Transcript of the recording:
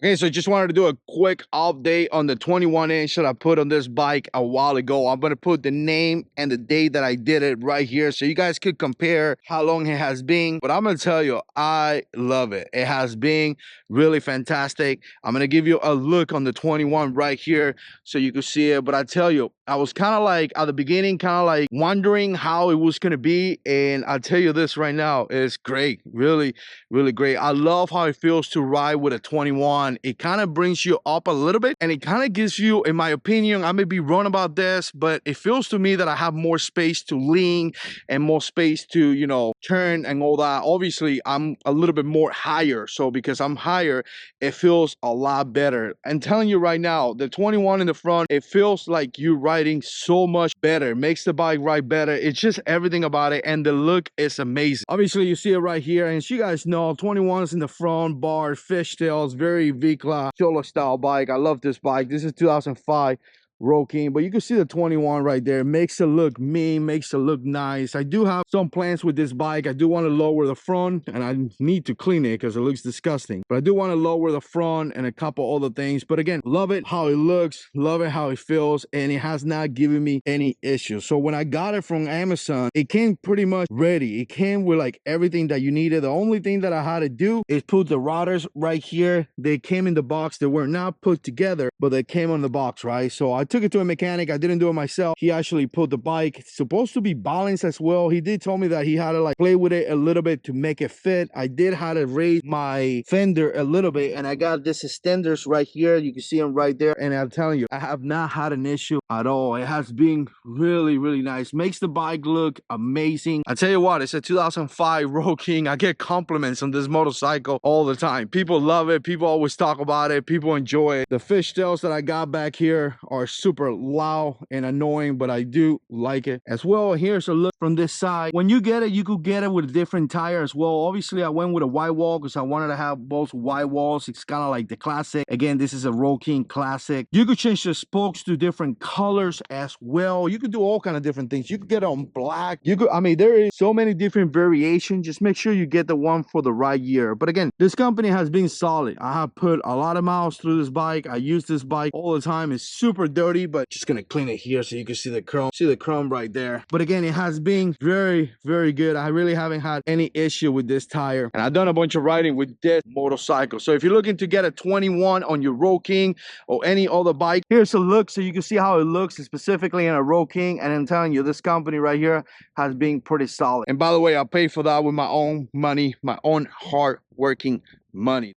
Okay, so just wanted to do a quick update on the 21-inch that I put on this bike a while ago. I'm going to put the name and the date that I did it right here so you guys could compare how long it has been. But I'm going to tell you, I love it. It has been really fantastic. I'm going to give you a look on the 21 right here so you can see it. But I tell you, I was kind of like at the beginning, kind of like wondering how it was going to be. And I'll tell you this right now, it's great. Really, really great. I love how it feels to ride with a 21. It kind of brings you up a little bit and it kind of gives you, in my opinion, I may be wrong about this, but it feels to me that I have more space to lean and more space to, you know, turn and all that. Obviously, I'm a little bit more higher. So because I'm higher, it feels a lot better. I'm telling you right now, the 21 in the front, it feels like you're riding so much better. It makes the bike ride better. It's just everything about it. And the look is amazing. Obviously, you see it right here. And as you guys know, 21s in the front, bar, fishtails, very V-Class, CHOLO style bike. I love this bike. This is 2005 Road King, but you can see the 21 right there. Makes it look mean, makes it look nice. I do have some plans with this bike. I do want to lower the front, and I need to clean it because it looks disgusting. But I do want to lower the front and a couple other things. But again, love it how it looks, love it how it feels, and it has not given me any issues. So when I got it from Amazon, it came pretty much ready. It came with like everything that you needed. The only thing that I had to do is put the routers right here. They came in the box. They were not put together, but they came on the box, right? So I took it to a mechanic. I didn't do it myself. He actually put the bike. It's supposed to be balanced as well. He did tell me that he had to like play with it a little bit to make it fit. I did have to raise my fender a little bit, and I got this extenders right here. You can see them right there. And I'm telling you, I have not had an issue at all. It has been really, really nice. Makes the bike look amazing. I tell you what, it's a 2005 Road King. I get compliments on this motorcycle all the time. People love it. People always talk about it. People enjoy it. The fishtails that I got back here are super loud and annoying, but I do like it as well. Here's a look from this side. When you get it, you could get it with a different tire as well. Obviously, I went with a white wall because I wanted to have both white walls. It's kind of like the classic. Again, this is a Road King classic. You could change the spokes to different colors as well. You could do all kind of different things. You could get it on black. You could, I mean, there is so many different variations. Just make sure you get the one for the right year. But again, this company has been solid. I have put a lot of miles through this bike. I use this bike all the time. It's super dirty, but just gonna clean it here so you can see the chrome. See the chrome right there. But again, it has been very, very good. I really haven't had any issue with this tire. And I've done a bunch of riding with this motorcycle. So if you're looking to get a 21 on your Road King or any other bike, here's a look so you can see how it looks specifically in a Road King. And I'm telling you, this company right here has been pretty solid. And by the way, I paid for that with my own money, my own hard working money.